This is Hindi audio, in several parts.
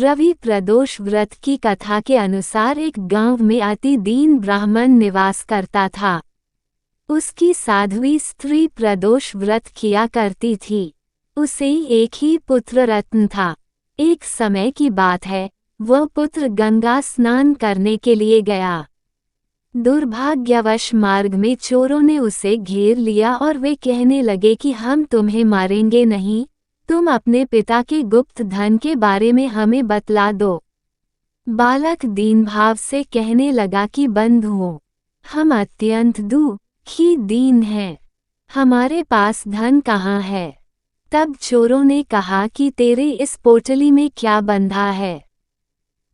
रवि प्रदोष व्रत की कथा के अनुसार एक गांव में अति दीन ब्राह्मण निवास करता था। उसकी साध्वी स्त्री प्रदोष व्रत किया करती थी। उसे एक ही पुत्र रत्न था। एक समय की बात है, वह पुत्र गंगा स्नान करने के लिए गया। दुर्भाग्यवश मार्ग में चोरों ने उसे घेर लिया और वे कहने लगे कि हम तुम्हें मारेंगे नहीं, तुम अपने पिता के गुप्त धन के बारे में हमें बतला दो। बालक दीन भाव से कहने लगा कि बंधुओं, हम अत्यंत दुखी दीन हैं, हमारे पास धन कहाँ है। तब चोरों ने कहा कि तेरे इस पोटली में क्या बंधा है।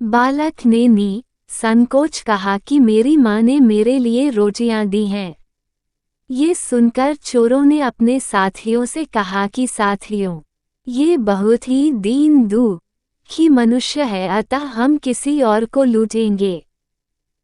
बालक ने संकोच कहा कि मेरी माँ ने मेरे लिए रोटियां दी हैं। ये सुनकर चोरों ने अपने साथियों से कहा कि साथियों, ये बहुत ही दीन दुखी मनुष्य है, अतः हम किसी और को लूटेंगे।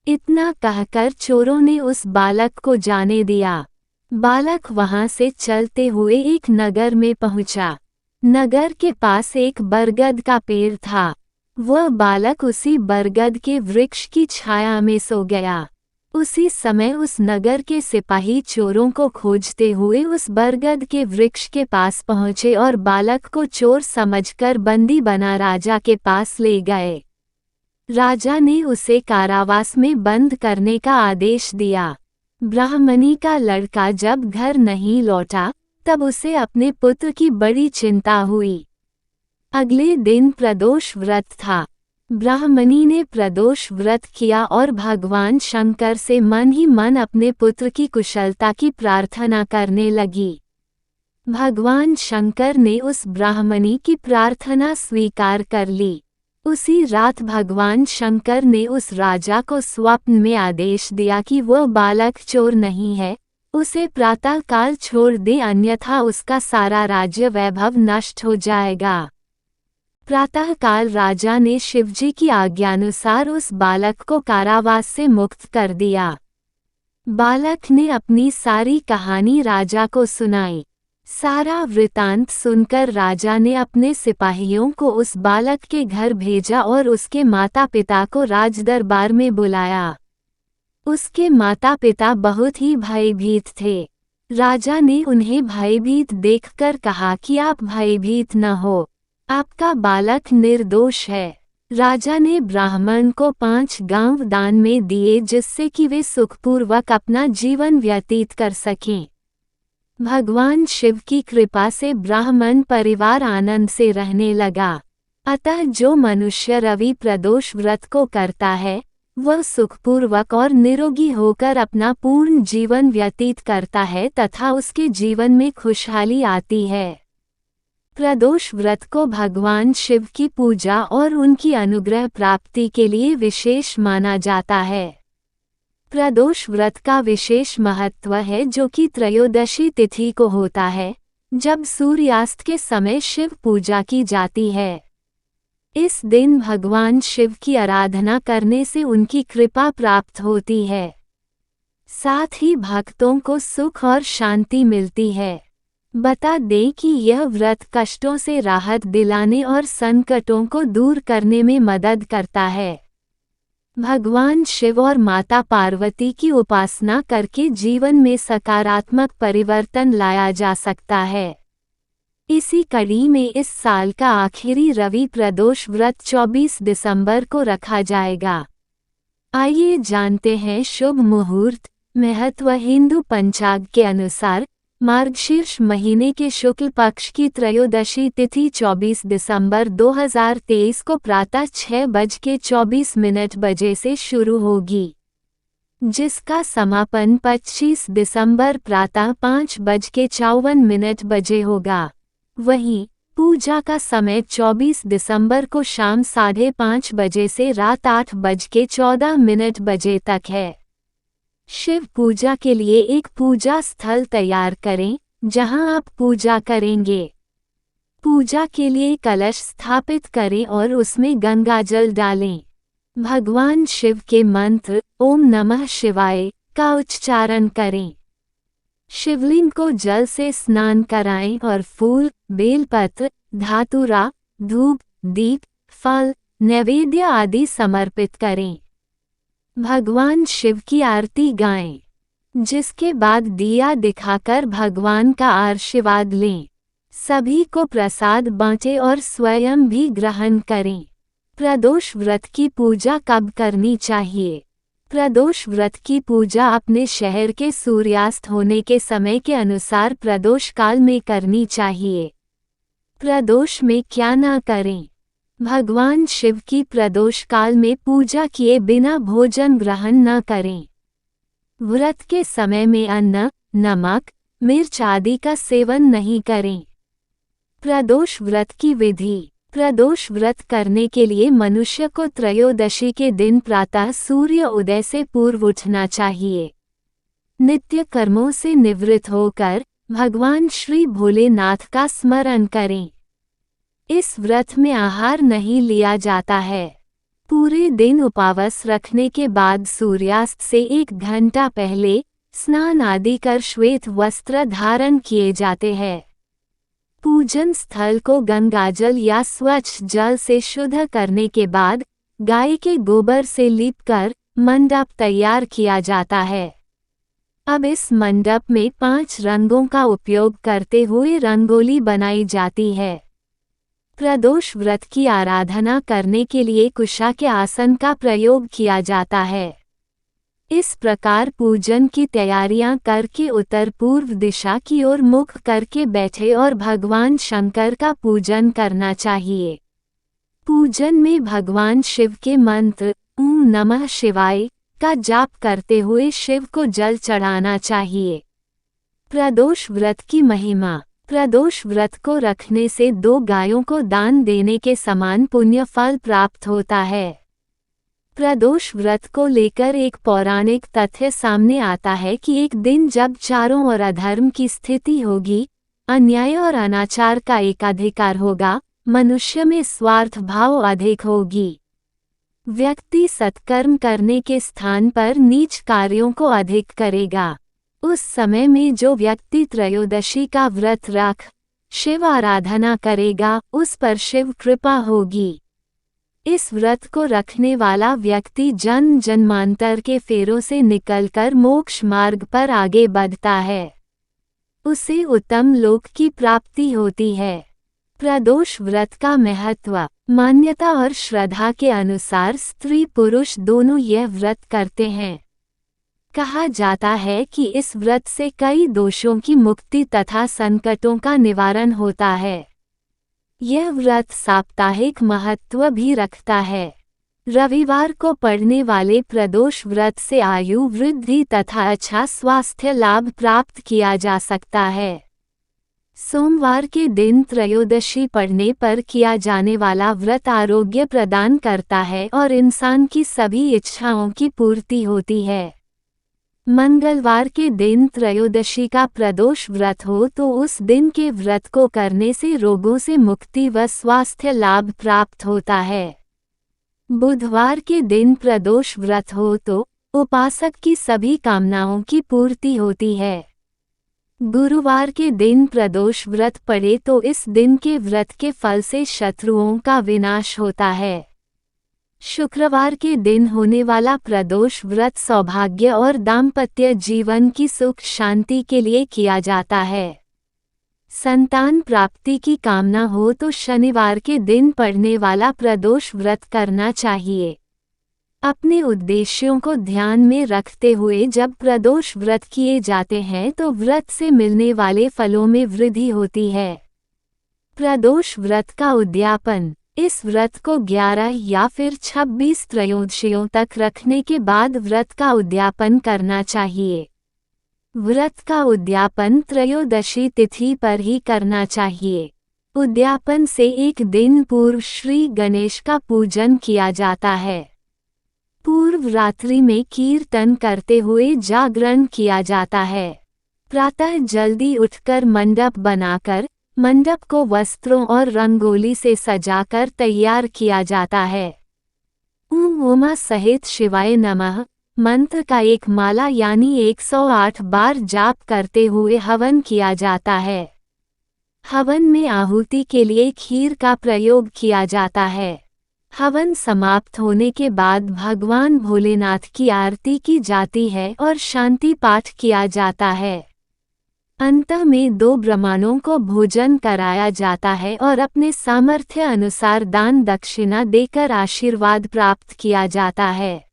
इतना कहकर चोरों ने उस बालक को जाने दिया। बालक वहां से चलते हुए एक नगर में पहुंचा। नगर के पास एक बरगद का पेड़ था। वह बालक उसी बरगद के वृक्ष की छाया में सो गया। उसी समय उस नगर के सिपाही चोरों को खोजते हुए उस बरगद के वृक्ष के पास पहुंचे और बालक को चोर समझकर बंदी बना राजा के पास ले गए। राजा ने उसे कारावास में बंद करने का आदेश दिया। ब्राह्मणी का लड़का जब घर नहीं लौटा, तब उसे अपने पुत्र की बड़ी चिंता हुई। अगले दिन प्रदोष व्रत था। ब्राह्मणी ने प्रदोष व्रत किया और भगवान शंकर से मन ही मन अपने पुत्र की कुशलता की प्रार्थना करने लगी। भगवान शंकर ने उस ब्राह्मणी की प्रार्थना स्वीकार कर ली। उसी रात भगवान शंकर ने उस राजा को स्वप्न में आदेश दिया कि वह बालक चोर नहीं है, उसे प्रातःकाल छोड़ दे, अन्यथा उसका सारा राज्य वैभव नष्ट हो जाएगा। प्रातःकाल राजा ने शिवजी की आज्ञानुसार उस बालक को कारावास से मुक्त कर दिया। बालक ने अपनी सारी कहानी राजा को सुनाई। सारा वृतांत सुनकर राजा ने अपने सिपाहियों को उस बालक के घर भेजा और उसके माता पिता को राजदरबार में बुलाया। उसके माता पिता बहुत ही भयभीत थे। राजा ने उन्हें भयभीत देखकर कहा कि आप भयभीत न हो, आपका बालक निर्दोष है। राजा ने ब्राह्मण को 5 गांव दान में दिए, जिससे कि वे सुखपूर्वक अपना जीवन व्यतीत कर सकें। भगवान शिव की कृपा से ब्राह्मण परिवार आनंद से रहने लगा। अतः जो मनुष्य रवि प्रदोष व्रत को करता है, वह सुखपूर्वक और निरोगी होकर अपना पूर्ण जीवन व्यतीत करता है तथा उसके जीवन में खुशहाली आती है। प्रदोष व्रत को भगवान शिव की पूजा और उनकी अनुग्रह प्राप्ति के लिए विशेष माना जाता है। प्रदोष व्रत का विशेष महत्व है, जो कि त्रयोदशी तिथि को होता है, जब सूर्यास्त के समय शिव पूजा की जाती है। इस दिन भगवान शिव की आराधना करने से उनकी कृपा प्राप्त होती है। साथ ही भक्तों को सुख और शांति मिलती है। बता दें कि यह व्रत कष्टों से राहत दिलाने और संकटों को दूर करने में मदद करता है। भगवान शिव और माता पार्वती की उपासना करके जीवन में सकारात्मक परिवर्तन लाया जा सकता है। इसी कड़ी में इस साल का आखिरी रवि प्रदोष व्रत 24 दिसंबर को रखा जाएगा। आइए जानते हैं शुभ मुहूर्त महत्व। हिंदू पंचांग के अनुसार मार्गशीर्ष महीने के शुक्ल पक्ष की त्रयोदशी तिथि 24 दिसंबर 2023 को प्रातः 6:24 बजे से शुरू होगी, जिसका समापन 25 दिसंबर प्रातः 5:54 बजे होगा। वहीं पूजा का समय 24 दिसंबर को शाम 5:30 बजे से रात 8:14 बजे तक है। शिव पूजा के लिए एक पूजा स्थल तैयार करें, जहां आप पूजा करेंगे। पूजा के लिए कलश स्थापित करें और उसमें गंगाजल डालें। भगवान शिव के मंत्र ओम नमः शिवाय का उच्चारण करें। शिवलिंग को जल से स्नान कराएं और फूल, बेलपत्र, धातुरा, धूप, दीप, फल, नैवेद्य आदि समर्पित करें। भगवान शिव की आरती गाएं, जिसके बाद दिया दिखाकर भगवान का आशीर्वाद लें। सभी को प्रसाद बांटें और स्वयं भी ग्रहण करें। प्रदोष व्रत की पूजा कब करनी चाहिए? प्रदोष व्रत की पूजा अपने शहर के सूर्यास्त होने के समय के अनुसार प्रदोष काल में करनी चाहिए। प्रदोष में क्या न करें? भगवान शिव की प्रदोष काल में पूजा किए बिना भोजन ग्रहण न करें। व्रत के समय में अन्न, नमक, मिर्च आदि का सेवन नहीं करें। प्रदोष व्रत की विधि। प्रदोष व्रत करने के लिए मनुष्य को त्रयोदशी के दिन प्रातः सूर्य उदय से पूर्व उठना चाहिए। नित्य कर्मों से निवृत्त होकर भगवान श्री भोलेनाथ का स्मरण करें। इस व्रत में आहार नहीं लिया जाता है। पूरे दिन उपवास रखने के बाद सूर्यास्त से 1 घंटा पहले स्नान आदि कर श्वेत वस्त्र धारण किए जाते हैं। पूजन स्थल को गंगाजल या स्वच्छ जल से शुद्ध करने के बाद गाय के गोबर से लीपकर मंडप तैयार किया जाता है। अब इस मंडप में 5 रंगों का उपयोग करते हुए रंगोली बनाई जाती है। प्रदोष व्रत की आराधना करने के लिए कुशा के आसन का प्रयोग किया जाता है। इस प्रकार पूजन की तैयारियां करके उत्तर पूर्व दिशा की ओर मुख करके बैठे और भगवान शंकर का पूजन करना चाहिए। पूजन में भगवान शिव के मंत्र ओम नमः शिवाय का जाप करते हुए शिव को जल चढ़ाना चाहिए। प्रदोष व्रत की महिमा। प्रदोष व्रत को रखने से 2 गायों को दान देने के समान पुण्य फल प्राप्त होता है। प्रदोष व्रत को लेकर एक पौराणिक तथ्य सामने आता है कि एक दिन जब चारों ओर अधर्म की स्थिति होगी, अन्याय और अनाचार का एकाधिकार होगा, मनुष्य में स्वार्थ भाव अधिक होगी। व्यक्ति सत्कर्म करने के स्थान पर नीच कार्यों को अधिक करेगा। उस समय में जो व्यक्ति त्रयोदशी का व्रत रख शिव आराधना करेगा, उस पर शिव कृपा होगी। इस व्रत को रखने वाला व्यक्ति जन्म जन्मांतर के फेरों से निकलकर मोक्ष मार्ग पर आगे बढ़ता है। उसे उत्तम लोक की प्राप्ति होती है। प्रदोष व्रत का महत्व। मान्यता और श्रद्धा के अनुसार स्त्री पुरुष दोनों यह व्रत करते हैं। कहा जाता है कि इस व्रत से कई दोषों की मुक्ति तथा संकटों का निवारण होता है। यह व्रत साप्ताहिक महत्व भी रखता है। रविवार को पड़ने वाले प्रदोष व्रत से आयु वृद्धि तथा अच्छा स्वास्थ्य लाभ प्राप्त किया जा सकता है। सोमवार के दिन त्रयोदशी पड़ने पर किया जाने वाला व्रत आरोग्य प्रदान करता है और इंसान की सभी इच्छाओं की पूर्ति होती है। मंगलवार के दिन त्रयोदशी का प्रदोष व्रत हो तो उस दिन के व्रत को करने से रोगों से मुक्ति व स्वास्थ्य लाभ प्राप्त होता है। बुधवार के दिन प्रदोष व्रत हो तो उपासक की सभी कामनाओं की पूर्ति होती है। गुरुवार के दिन प्रदोष व्रत पड़े तो इस दिन के व्रत के फल से शत्रुओं का विनाश होता है। शुक्रवार के दिन होने वाला प्रदोष व्रत सौभाग्य और दाम्पत्य जीवन की सुख शांति के लिए किया जाता है। संतान प्राप्ति की कामना हो तो शनिवार के दिन पड़ने वाला प्रदोष व्रत करना चाहिए। अपने उद्देश्यों को ध्यान में रखते हुए जब प्रदोष व्रत किए जाते हैं तो व्रत से मिलने वाले फलों में वृद्धि होती है। प्रदोष व्रत का उद्यापन। इस व्रत को 11 या फिर 26 त्रयोदशियों तक रखने के बाद व्रत का उद्यापन करना चाहिए। व्रत का उद्यापन त्रयोदशी तिथि पर ही करना चाहिए। उद्यापन से 1 दिन पूर्व श्री गणेश का पूजन किया जाता है। पूर्व रात्रि में कीर्तन करते हुए जागरण किया जाता है। प्रातः जल्दी उठकर मंडप बनाकर मंडप को वस्त्रों और रंगोली से सजाकर तैयार किया जाता है। ओम उमा सहित शिवाय नमः मंत्र का एक माला यानी 108 बार जाप करते हुए हवन किया जाता है। हवन में आहुति के लिए खीर का प्रयोग किया जाता है। हवन समाप्त होने के बाद भगवान भोलेनाथ की आरती की जाती है और शांति पाठ किया जाता है। अंत में 2 ब्राह्मणों को भोजन कराया जाता है और अपने सामर्थ्य अनुसार दान दक्षिणा देकर आशीर्वाद प्राप्त किया जाता है।